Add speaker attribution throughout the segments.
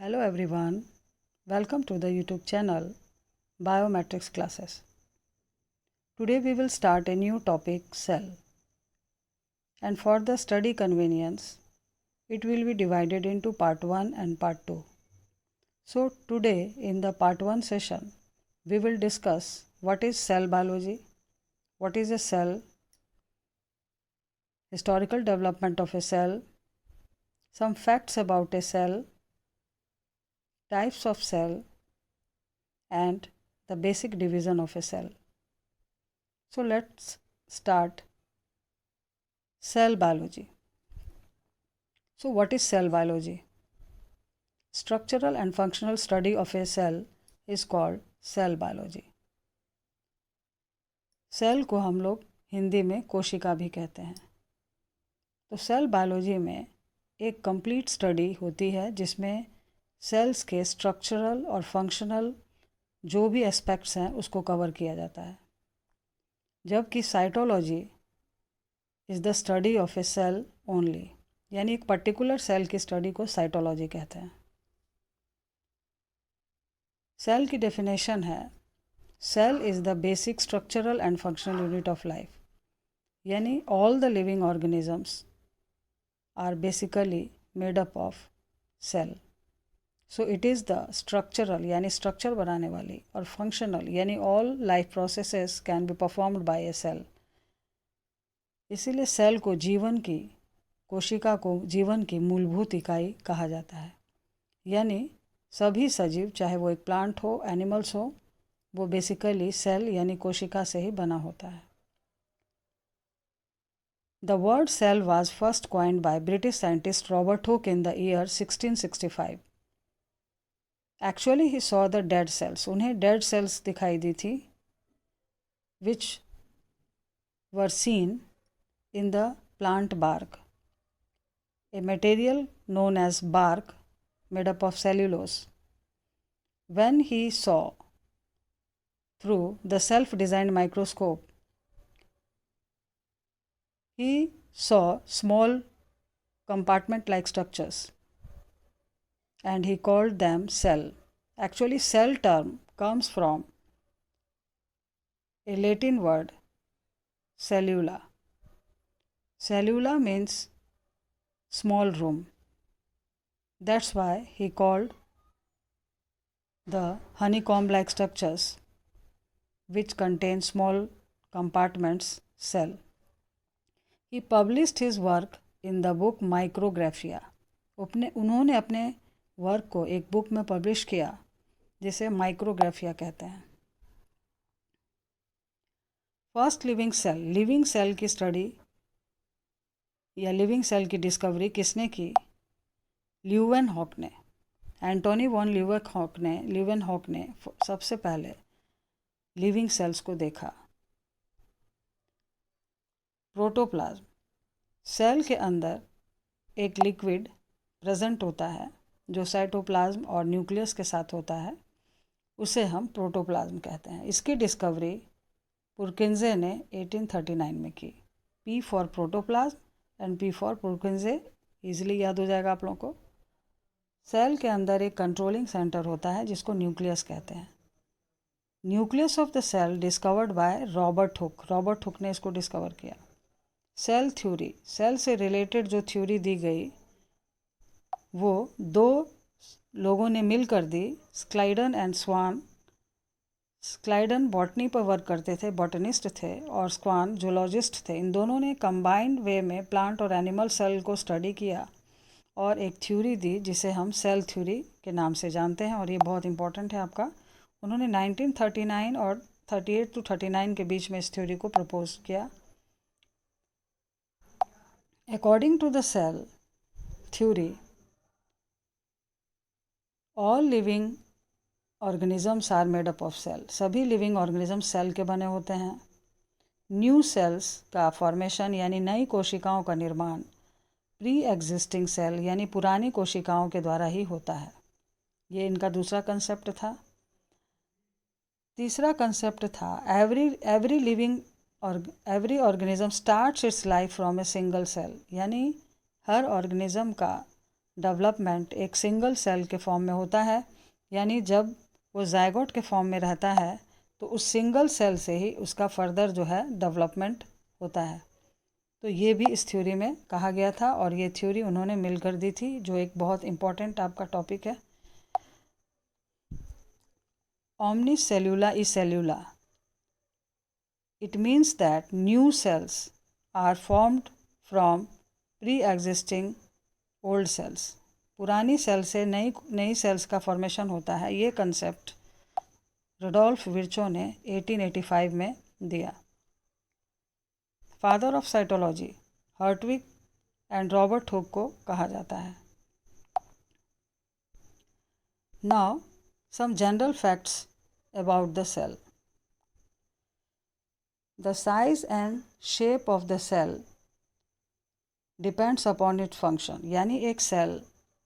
Speaker 1: Hello everyone, welcome to the YouTube channel Biometrics Classes. Today we will start a new topic, cell. And for the study convenience, it will be divided into part 1 and part 2. So today in the part 1 session, we will discuss what is cell biology, what is a cell, historical development of a cell, some facts about a cell, types of cell, and the basic division of a cell. So let's start cell biology. So what is cell biology? Structural and functional study of a cell is called cell biology. Cell को हम लोग हिंदी में कोशिका भी कहते हैं. तो cell biology में एक कंप्लीट स्टडी होती है जिसमें सेल्स के स्ट्रक्चरल और फंक्शनल जो भी एस्पेक्ट्स हैं उसको कवर किया जाता है. जबकि cytology is the study of a cell only, यानी एक पर्टिकुलर सेल की स्टडी को साइटोलॉजी कहते हैं. सेल की डेफिनेशन है, cell is the basic structural and functional unit of life, यानी all the living organisms are basically made up of cell. So it is the structural यानी structure बनाने वाली, और फंक्शनल यानी all life processes can be performed by a cell. इसीलिए cell को कोशिका को जीवन की मूलभूत इकाई कहा जाता है. यानी सभी सजीव, चाहे वो एक प्लांट हो, एनिमल्स हो, वो बेसिकली सेल यानी कोशिका से ही बना होता है. The word cell was first coined by British scientist Robert Hooke in the year 1665. Actually he saw the dead cells. उन्हें डेड सेल्स दिखाई दी थी which were seen in the plant bark, a material known as bark made up of cellulose. When he saw through the self-designed microscope, he saw small compartment-like structures and he called them cell. Actually, cell term comes from a Latin word, cellula. Cellula means small room. That's why he called the honeycomb-like structures which contain small compartments cell. He published his work in the book Micrographia. उन्होंने अपने work को एक book में publish किया जिसे Micrographia कहते हैं. First living cell की स्टडी या लिविंग सेल की डिस्कवरी किसने की? ल्यूवेनहॉक ने. एंटोनी वॉन ल्यूवेनहॉक ने सबसे पहले लिविंग सेल्स को देखा. प्रोटोप्लाज्म, सेल के अंदर एक लिक्विड प्रेजेंट होता है जो साइटोप्लाज्म और न्यूक्लियस के साथ होता है, उसे हम प्रोटोप्लाज्म कहते हैं. इसकी डिस्कवरी पुरकिंजे ने 1839 में की. P for protoplasm and P for पुरकिंजे easily याद हो जाएगा आप लोगों को. सेल के अंदर एक कंट्रोलिंग सेंटर होता है जिसको न्यूक्लियस कहते हैं. Nucleus of the cell discovered by Robert Hooke ने इसको डिस्कवर किया. सेल थ्योरी, सेल से रिलेटेड जो थ्योरी दी गई वो दो लोगों ने मिलकर दी, Schleiden and Schwann. Schleiden botany पर वर्क करते थे, बॉटनिस्ट थे, और स्वान जूलॉजिस्ट थे. इन दोनों ने कंबाइंड वे में प्लांट और एनिमल सेल को स्टडी किया और एक थ्योरी दी जिसे हम सेल थ्योरी के नाम से जानते हैं, और ये बहुत इंपॉर्टेंट है आपका. उन्होंने 1939 और 38 to 39 के बीच में इस थ्योरी को प्रपोज किया. According to the cell theory, all living organisms are made up of cell. सभी living organisms सेल के बने होते हैं. न्यू सेल्स का फॉर्मेशन यानी नई कोशिकाओं का निर्माण प्री एग्जिस्टिंग सेल यानी पुरानी कोशिकाओं के द्वारा ही होता है. ये इनका दूसरा कंसेप्ट था. तीसरा कंसेप्ट था every organism starts its life from a single cell, यानी हर ऑर्गेनिज्म का डेवलपमेंट एक सिंगल सेल के फॉर्म में होता है, यानी जब वो जायगोट के फॉर्म में रहता है तो उस सिंगल सेल से ही उसका फर्दर जो है डेवलपमेंट होता है। तो ये भी इस थ्योरी में कहा गया था और ये थ्योरी उन्होंने मिलकर दी थी, जो एक बहुत इम्पॉर्टेंट आपका टॉपिक है। Omnicellula is cellular. It means that new cells are formed from pre-existing old cells. पुरानी सेल से नई सेल्स का फॉर्मेशन होता है। ये कंसेप्ट रुडोल्फ विर्चो ने 1885 में दिया। Father of cytology Hertwig and Robert Hooke को कहा जाता है। Now some general facts about the cell. The size and shape of the cell depends upon its function. यानी एक सेल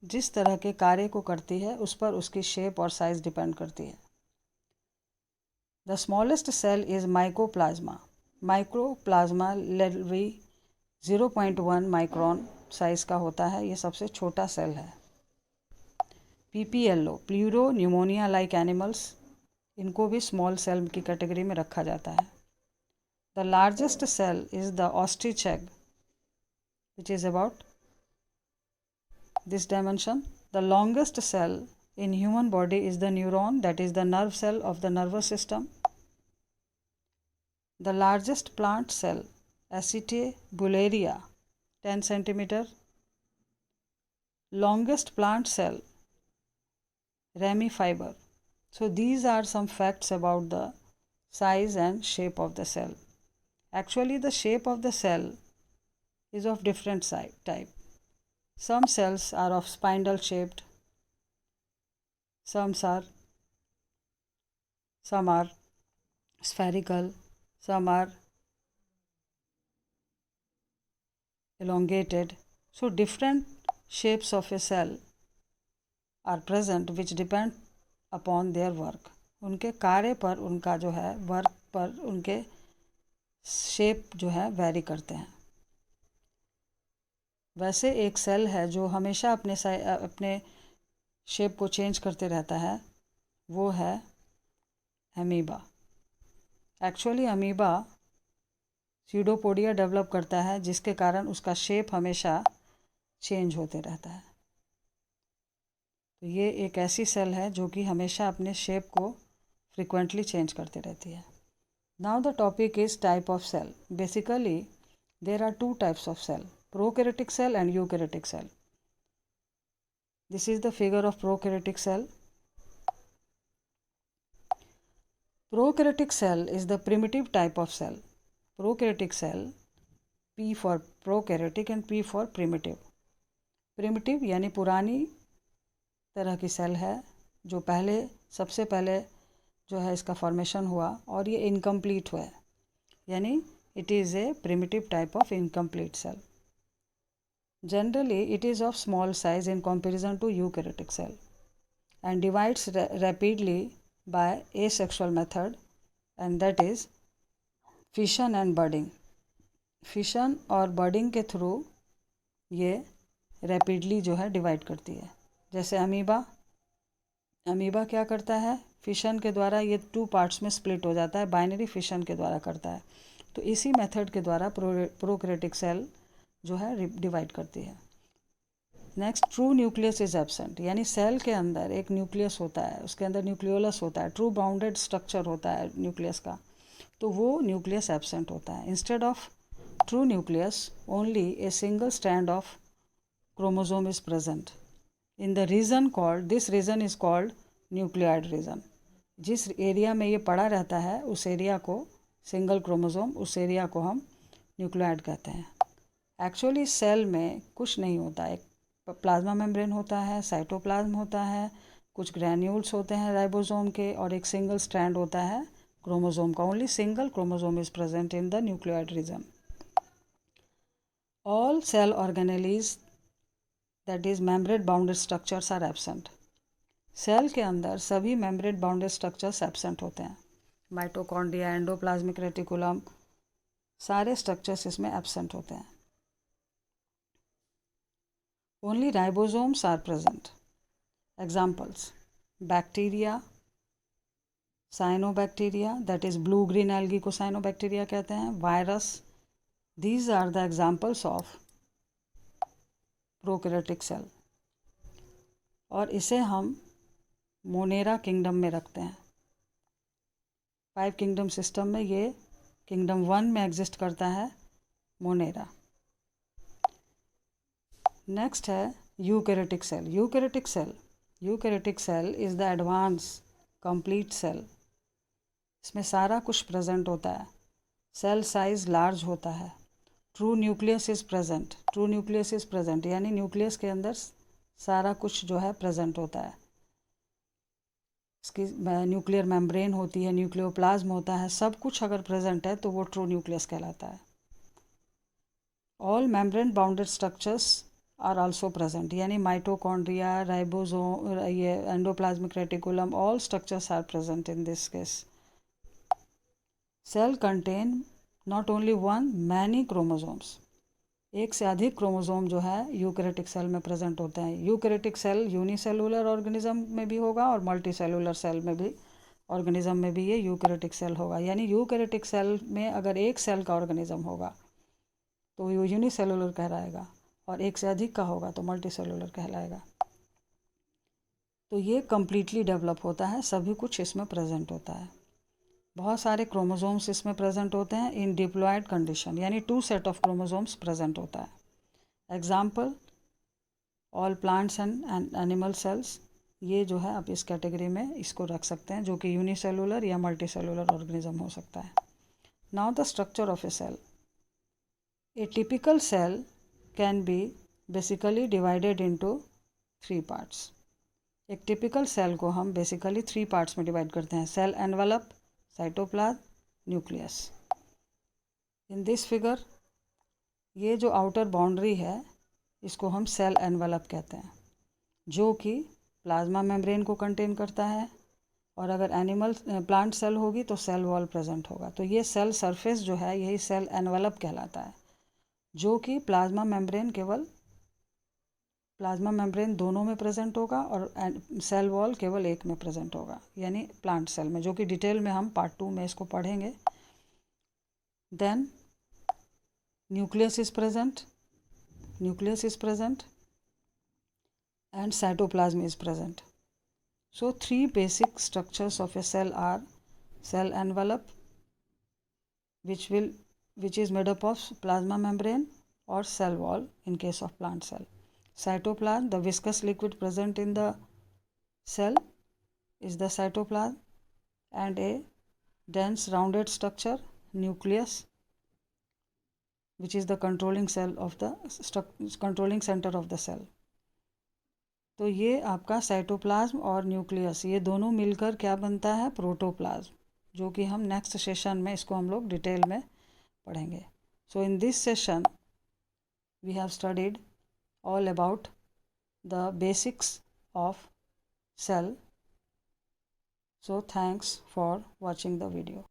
Speaker 1: जिस तरह के कार्य को करती है उस पर उसकी शेप और साइज डिपेंड करती है। The smallest cell is mycoplasma. Mycoplasma level 0.1 micron size का होता है। ये सबसे छोटा सेल है। PPLO pleuro pneumonia like animals, इनको भी स्मॉल सेल की कैटेगरी में रखा जाता है। The largest cell is the ostrich egg which is about this dimension. The longest cell in human body is the neuron, that is the nerve cell of the nervous system. The largest plant cell acetabularia 10 centimetre. Longest plant cell ramie fibre. So these are some facts about the size and shape of the cell. Actually, the shape of the cell is of different type. Some cells are of spindle shaped, some are spherical, some are elongated. So different shapes of a cell are present which depend upon their work. उनके कार्य पर, उनका जो है work पर उनके shape जो है वेरी करते हैं। वैसे एक सेल है जो हमेशा अपने शेप को चेंज करते रहता है, वो है amoeba. Actually amoeba pseudopodia develop करता है जिसके कारण उसका शेप हमेशा चेंज होते रहता है। तो ये एक ऐसी सेल है जो कि हमेशा अपने शेप को फ्रिक्वेंटली चेंज करते रहती है। Now the topic is type of cell. Basically there are 2 types of cell, prokaryotic cell and eukaryotic cell. This is the figure of prokaryotic cell. Prokaryotic cell is the primitive type of cell. Prokaryotic cell, P for prokaryotic and P for primitive. Primitive यानी पुरानी तरह की cell है जो सबसे पहले जो है इसका फॉर्मेशन हुआ और ये इनकम्प्लीट हुआ है, यानी it is a primitive type of incomplete cell. Generally it is of small size in comparison to eukaryotic cell and divides rapidly by asexual method, and that is fission and budding. Fission और budding के through ये rapidly जो है divide करती है। जैसे amoeba क्या करता है, फिशन के द्वारा ये 2 पार्ट्स में स्प्लिट हो जाता है, बाइनरी फिशन के द्वारा करता है। तो इसी मेथड के द्वारा प्रोकैरियोटिक सेल जो है डिवाइड करती है। Next, true nucleus is absent, यानी सेल के अंदर एक न्यूक्लियस होता है, उसके अंदर न्यूक्लियोलस होता है, ट्रू बाउंडेड स्ट्रक्चर होता है न्यूक्लियस का, तो वो न्यूक्लियस एब्सेंट होता है। Instead of true nucleus only a single strand of chromosome is present in the region called, this region is called nucleoid region. जिस एरिया में ये पड़ा रहता है उस एरिया को सिंगल क्रोमोसोम, उस एरिया को हम न्यूक्लियोइड कहते हैं। एक्चुअली सेल में कुछ नहीं होता, एक प्लाज्मा मेम्ब्रेन होता है, साइटोप्लाज्म होता है, कुछ ग्रैन्यूल्स होते हैं राइबोसोम के, और एक सिंगल स्ट्रैंड होता है क्रोमोसोम का। Only single chromosome is present in the nucleoid region. All cell organelles that is membrane bounded structures are absent. Cell के अंदर सभी membrane bounded structures absent होते हैं। माइटोकॉन्ड्रिया, एंडोप्लाज्मिक रेटिकुलम, सारे स्ट्रक्चर्स इसमें absent होते हैं। Only ribosomes are present. Examples: bacteria, cyanobacteria, that is blue green algae को cyanobacteria कहते हैं, virus. These are the examples of prokaryotic cell. और इसे हम मोनेरा किंगडम में रखते हैं. 5 किंगडम सिस्टम में ये किंगडम 1 में एग्जिस्ट करता है मोनेरा. नेक्स्ट है eukaryotic cell. Eukaryotic cell is the advance complete cell. इसमें सारा कुछ प्रेजेंट होता है. सेल साइज लार्ज होता है. ट्रू न्यूक्लियस इज़ प्रेजेंट, यानी न्यूक्लियस के अंदर सारा कुछ जो है प्रेजेंट होता है. इसकी न्यूक्लियर मेम्ब्रेन होती है, न्यूक्लियोप्लाज्म होता है, सब कुछ अगर प्रेजेंट है तो वो ट्रू न्यूक्लियस कहलाता है. All membrane bounded structures are also present, यानी माइटोकॉन्ड्रिया, राइबोसोम, ये endoplasmic reticulum, all structures are present in this case. Cell contain not only one, many chromosomes. एक से अधिक क्रोमोसोम जो है यूकैरियोटिक सेल में प्रेजेंट होते हैं. यूकैरियोटिक सेल यूनिसेलुलर ऑर्गेनिज्म में भी होगा और मल्टीसेलुलर सेल में भी, ऑर्गेनिज्म में भी ये यूकैरियोटिक सेल होगा. यानी यूकैरियोटिक सेल में अगर एक सेल का ऑर्गेनिज्म होगा तो वो यूनिसेलुलर कहलाएगा, और एक से अधिक का होगा तो मल्टीसेलुलर कहलाएगा. तो ये कम्प्लीटली डेवलप होता है, सभी कुछ इसमें प्रेजेंट होता है. बहुत सारे क्रोमोसोम्स इसमें प्रेजेंट होते हैं इन डिप्लॉयड कंडीशन, यानी 2 सेट ऑफ क्रोमोसोम्स प्रेजेंट होता है. Example all plants and animal cells. ये जो है आप इस कैटेगरी में इसको रख सकते हैं, जो कि यूनिसेलुलर या मल्टीसेलुलर ऑर्गेनिज्म हो सकता है. Now the structure of a cell. A typical cell can be basically divided into 3 parts. एक टिपिकल सेल को हम बेसिकली 3 पार्ट्स में डिवाइड करते हैं. Cell envelope, cytoplasm, nucleus. In this figure ये जो आउटर बाउंड्री है इसको हम सेल एनवलप कहते हैं, जो कि प्लाज्मा मेम्ब्रेन को कंटेन करता है. और अगर एनिमल प्लांट सेल होगी तो सेल वॉल प्रेजेंट होगा. तो ये सेल सरफेस जो है यही सेल एनवलप कहलाता है, जो कि प्लाज्मा मेम्ब्रेन दोनों में प्रेजेंट होगा और सेल वॉल केवल एक में प्रेजेंट होगा, यानी प्लांट सेल में, जो कि डिटेल में हम पार्ट 2 में इसको पढ़ेंगे. Then nucleus is present and cytoplasm is present. So 3 basic structures of a cell are cell envelope, which is made up of plasma membrane or cell wall in case of plant cell. Cytoplasm, the viscous liquid present in the cell is the cytoplasm, and a dense rounded structure, nucleus, which is the controlling center of the cell. तो ये आपका cytoplasm और nucleus ये दोनों मिलकर क्या बनता है, प्रोटोप्लाज्म, जो कि हम नेक्स्ट सेशन में इसको हम लोग डिटेल में पढ़ेंगे. So in this session we have studied all about the basics of cell. So thanks for watching the video.